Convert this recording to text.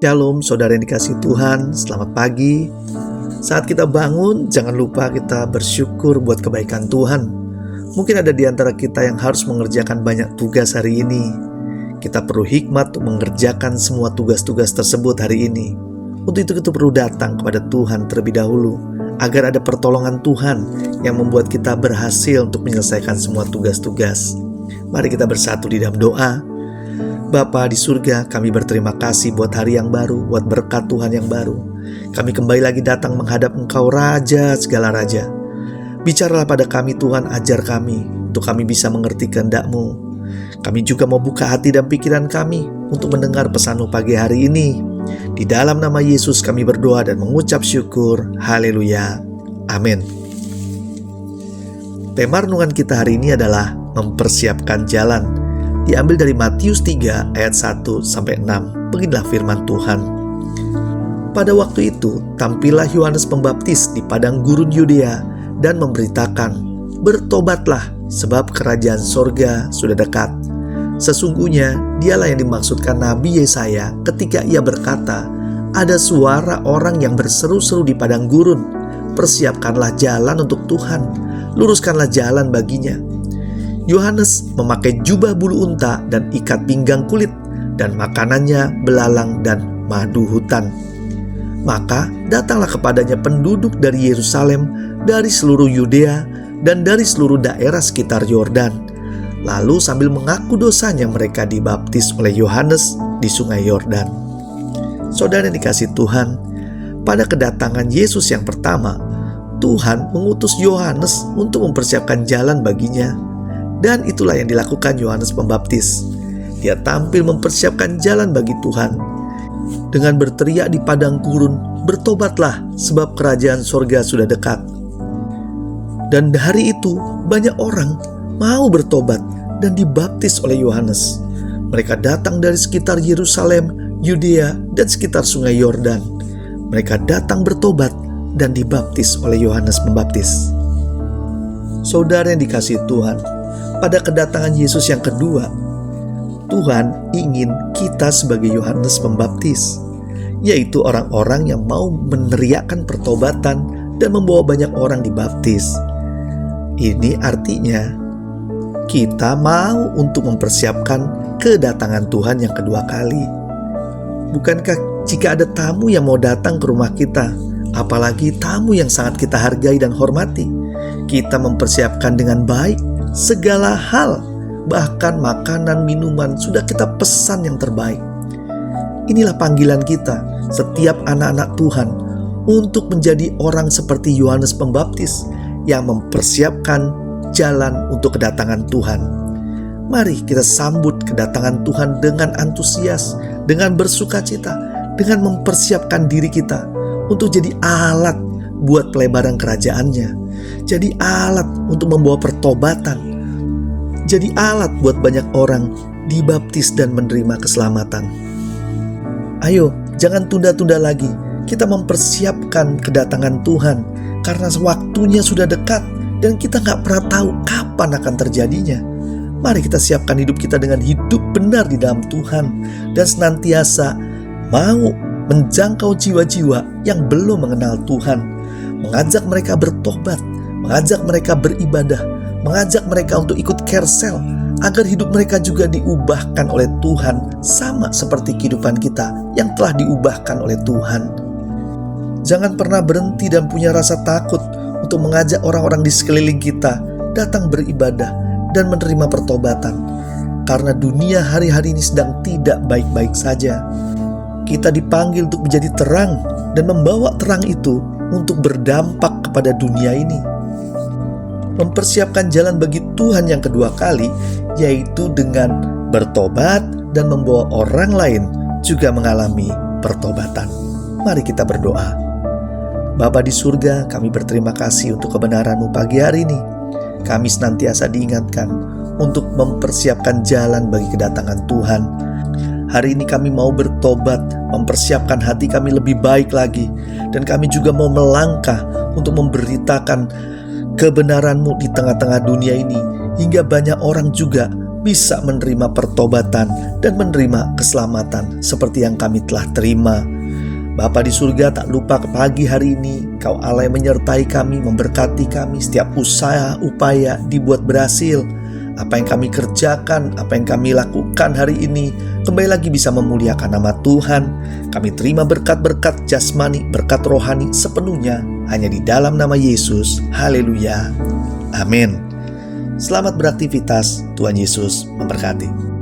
Shalom saudara yang dikasihi Tuhan, selamat pagi. Saat kita bangun, jangan lupa kita bersyukur buat kebaikan Tuhan. Mungkin ada di antara kita yang harus mengerjakan banyak tugas hari ini. Kita perlu hikmat untuk mengerjakan semua tugas-tugas tersebut hari ini. Untuk itu kita perlu datang kepada Tuhan terlebih dahulu, agar ada pertolongan Tuhan yang membuat kita berhasil untuk menyelesaikan semua tugas-tugas. Mari kita bersatu di dalam doa. Bapa di surga, kami berterima kasih buat hari yang baru, buat berkat Tuhan yang baru. Kami kembali lagi datang menghadap Engkau, Raja segala Raja. Bicaralah pada kami Tuhan, ajar kami, untuk kami bisa mengerti kehendak-Mu. Kami juga mau buka hati dan pikiran kami untuk mendengar pesan-Mu pagi hari ini. Di dalam nama Yesus kami berdoa dan mengucap syukur. Haleluya. Amin. Tema renungan kita hari ini adalah mempersiapkan jalan. Diambil dari Matius 3 ayat 1-6. Beginilah firman Tuhan. Pada waktu itu, tampillah Yohanes Pembaptis di padang gurun Yudea dan memberitakan, "Bertobatlah, sebab kerajaan sorga sudah dekat." Sesungguhnya, dialah yang dimaksudkan Nabi Yesaya ketika ia berkata, "Ada suara orang yang berseru-seru di padang gurun, persiapkanlah jalan untuk Tuhan, luruskanlah jalan baginya." Yohanes memakai jubah bulu unta dan ikat pinggang kulit, dan makanannya belalang dan madu hutan. Maka datanglah kepadanya penduduk dari Yerusalem, dari seluruh Yudea, dan dari seluruh daerah sekitar Yordan. Lalu sambil mengaku dosanya mereka dibaptis oleh Yohanes di sungai Yordan. Saudara yang dikasihi Tuhan, pada kedatangan Yesus yang pertama, Tuhan mengutus Yohanes untuk mempersiapkan jalan baginya. Dan itulah yang dilakukan Yohanes Pembaptis. Dia tampil mempersiapkan jalan bagi Tuhan dengan berteriak di padang gurun, "Bertobatlah, sebab kerajaan sorga sudah dekat." Dan dari itu banyak orang mau bertobat dan dibaptis oleh Yohanes. Mereka datang dari sekitar Yerusalem, Yudea, dan sekitar sungai Yordan. Mereka datang bertobat dan dibaptis oleh Yohanes Pembaptis. Saudara yang dikasihi Tuhan, pada kedatangan Yesus yang kedua, Tuhan ingin kita sebagai Yohanes Pembaptis, yaitu orang-orang yang mau meneriakkan pertobatan dan membawa banyak orang dibaptis. Ini artinya kita mau untuk mempersiapkan kedatangan Tuhan yang kedua kali. Bukankah jika ada tamu yang mau datang ke rumah kita, apalagi tamu yang sangat kita hargai dan hormati, kita mempersiapkan dengan baik segala hal, bahkan makanan, minuman sudah kita pesan yang terbaik. Inilah panggilan kita, setiap anak-anak Tuhan, untuk menjadi orang seperti Yohanes Pembaptis yang mempersiapkan jalan untuk kedatangan Tuhan. Mari kita sambut kedatangan Tuhan dengan antusias, dengan bersukacita, dengan mempersiapkan diri kita untuk jadi alat buat pelebaran kerajaannya. Jadi alat untuk membawa pertobatan. Jadi alat buat banyak orang dibaptis dan menerima keselamatan. Ayo, jangan tunda-tunda lagi. Kita mempersiapkan kedatangan Tuhan, karena waktunya sudah dekat dan kita gak pernah tahu kapan akan terjadinya. Mari kita siapkan hidup kita dengan hidup benar di dalam Tuhan, dan senantiasa mau menjangkau jiwa-jiwa yang belum mengenal Tuhan, mengajak mereka bertobat, mengajak mereka beribadah, mengajak mereka untuk ikut care cell, agar hidup mereka juga diubahkan oleh Tuhan, sama seperti kehidupan kita yang telah diubahkan oleh Tuhan. Jangan pernah berhenti dan punya rasa takut untuk mengajak orang-orang di sekeliling kita datang beribadah dan menerima pertobatan, karena dunia hari-hari ini sedang tidak baik-baik saja. Kita dipanggil untuk menjadi terang dan membawa terang itu untuk berdampak kepada dunia ini. Mempersiapkan jalan bagi Tuhan yang kedua kali, yaitu dengan bertobat dan membawa orang lain juga mengalami pertobatan. Mari kita berdoa. Bapa di surga, kami berterima kasih untuk kebenaran-Mu pagi hari ini. Kami senantiasa diingatkan untuk mempersiapkan jalan bagi kedatangan Tuhan. Hari ini kami mau bertobat, mempersiapkan hati kami lebih baik lagi, dan kami juga mau melangkah untuk memberitakan kebenaran-Mu di tengah-tengah dunia ini, hingga banyak orang juga bisa menerima pertobatan dan menerima keselamatan seperti yang kami telah terima. Bapa di surga, tak lupa ke pagi hari ini Kau Allah yang menyertai kami, memberkati kami. Setiap usaha, upaya dibuat berhasil. Apa yang kami kerjakan, apa yang kami lakukan hari ini kembali lagi bisa memuliakan nama Tuhan. Kami terima berkat-berkat jasmani, berkat rohani sepenuhnya hanya di dalam nama Yesus. Haleluya. Amin. Selamat beraktivitas. Tuhan Yesus memberkati.